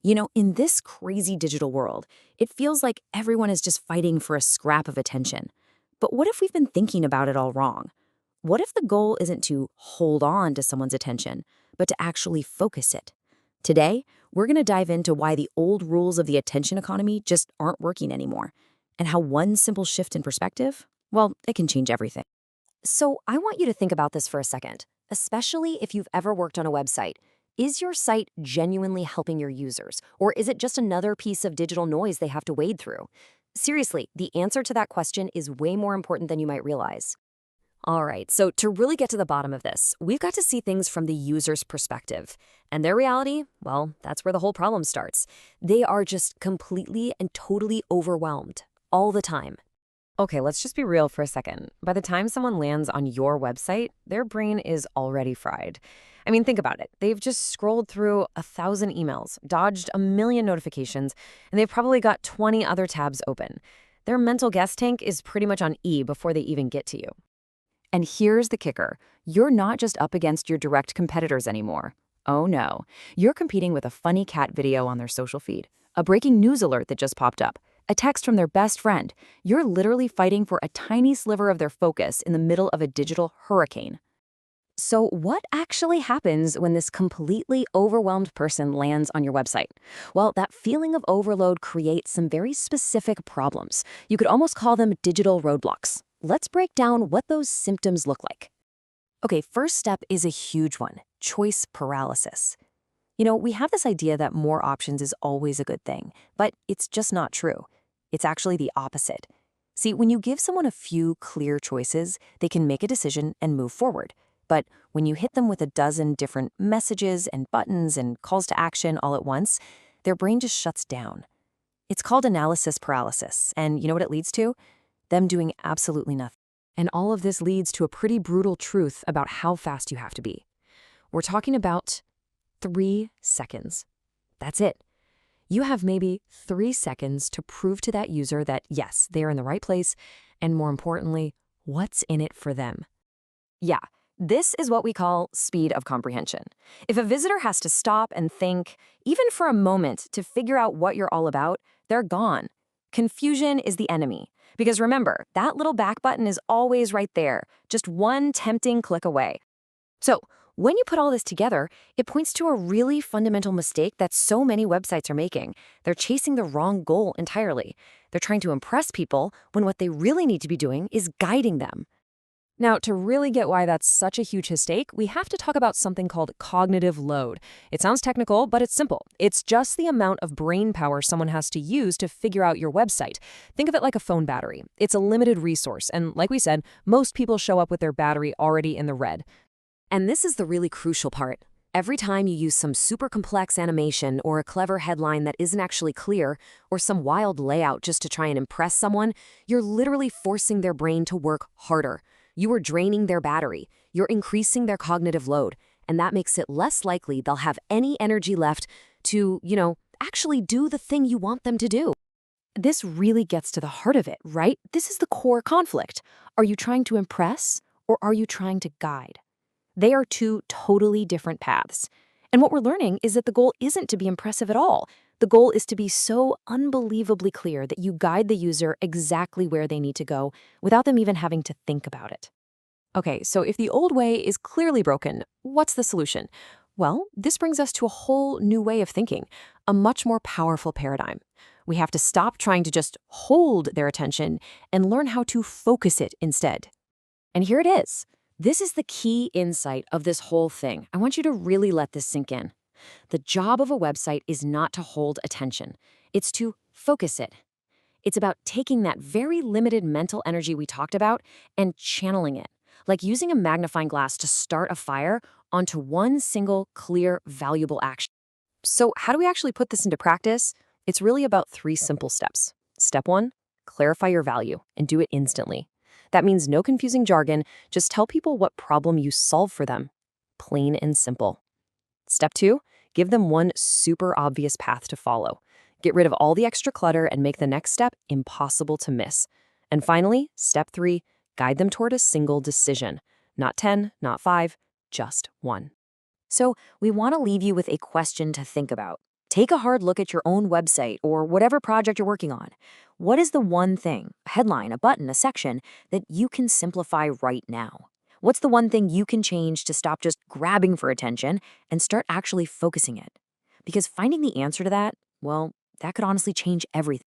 In this crazy digital world, it feels like everyone is just fighting for a scrap of attention. But what if we've been thinking about it all wrong? What if the goal isn't to hold on to someone's attention, but to actually focus it? Today, we're going to dive into why the old rules of the attention economy just aren't working anymore, and how one simple shift in perspective, well, it can change everything. So I want you to think about this for a second, especially if you've ever worked on a website. Is your site genuinely helping your users, or is it just another piece of digital noise they have to wade through? Seriously, the answer to that question is way more important than you might realize. All right, so to really get to the bottom of this, we've got to see things from the user's perspective. And their reality, well, that's where the whole problem starts. They are just completely and totally overwhelmed all the time. Okay, let's just be real for a second. By the time someone lands on your website, their brain is already fried. I mean, think about it. They've just scrolled through 1,000 emails, dodged a million notifications, and they've probably got 20 other tabs open. Their mental gas tank is pretty much on E before they even get to you. And here's the kicker. You're not just up against your direct competitors anymore. Oh no, you're competing with a funny cat video on their social feed, a breaking news alert that just popped up, a text from their best friend. You're literally fighting for a tiny sliver of their focus in the middle of a digital hurricane. So, what actually happens when this completely overwhelmed person lands on your website? Well, that feeling of overload creates some very specific problems. You could almost call them digital roadblocks. Let's break down what those symptoms look like. Okay, first step is a huge one: choice paralysis. We have this idea that more options is always a good thing, but it's just not true. It's actually the opposite. See, when you give someone a few clear choices, they can make a decision and move forward. But when you hit them with a dozen different messages and buttons and calls to action all at once, their brain just shuts down. It's called analysis paralysis, and you know what it leads to? Them doing absolutely nothing. And all of this leads to a pretty brutal truth about how fast you have to be. We're talking about 3 seconds. That's it. You have maybe 3 seconds to prove to that user that, yes, they are in the right place, and more importantly, what's in it for them. Yeah, this is what we call speed of comprehension. If a visitor has to stop and think, even for a moment, to figure out what you're all about, they're gone. Confusion is the enemy. Because remember, that little back button is always right there, just one tempting click away. So, when you put all this together, it points to a really fundamental mistake that so many websites are making. They're chasing the wrong goal entirely. They're trying to impress people when what they really need to be doing is guiding them. Now, to really get why that's such a huge mistake, we have to talk about something called cognitive load. It sounds technical, but it's simple. It's just the amount of brain power someone has to use to figure out your website. Think of it like a phone battery. It's a limited resource, and like we said, most people show up with their battery already in the red. And this is the really crucial part. Every time you use some super complex animation or a clever headline that isn't actually clear, or some wild layout just to try and impress someone, you're literally forcing their brain to work harder. You are draining their battery. You're increasing their cognitive load, and that makes it less likely they'll have any energy left to, actually do the thing you want them to do. This really gets to the heart of it, right? This is the core conflict. Are you trying to impress, or are you trying to guide? They are two totally different paths. And what we're learning is that the goal isn't to be impressive at all. The goal is to be so unbelievably clear that you guide the user exactly where they need to go without them even having to think about it. Okay, so if the old way is clearly broken, what's the solution? Well, this brings us to a whole new way of thinking, a much more powerful paradigm. We have to stop trying to just hold their attention and learn how to focus it instead. And here it is. This is the key insight of this whole thing. I want you to really let this sink in. The job of a website is not to hold attention. It's to focus it. It's about taking that very limited mental energy we talked about and channeling it, like using a magnifying glass to start a fire onto one single, clear, valuable action. So how do we actually put this into practice? It's really about 3 simple steps. Step 1, clarify your value and do it instantly. That means no confusing jargon, just tell people what problem you solve for them. Plain and simple. Step 2, give them one super obvious path to follow. Get rid of all the extra clutter and make the next step impossible to miss. And finally, step 3, guide them toward a single decision. Not 10, not 5, just 1. So we want to leave you with a question to think about. Take a hard look at your own website or whatever project you're working on. What is the one thing, a headline, a button, a section, that you can simplify right now? What's the one thing you can change to stop just grabbing for attention and start actually focusing it? Because finding the answer to that, well, that could honestly change everything.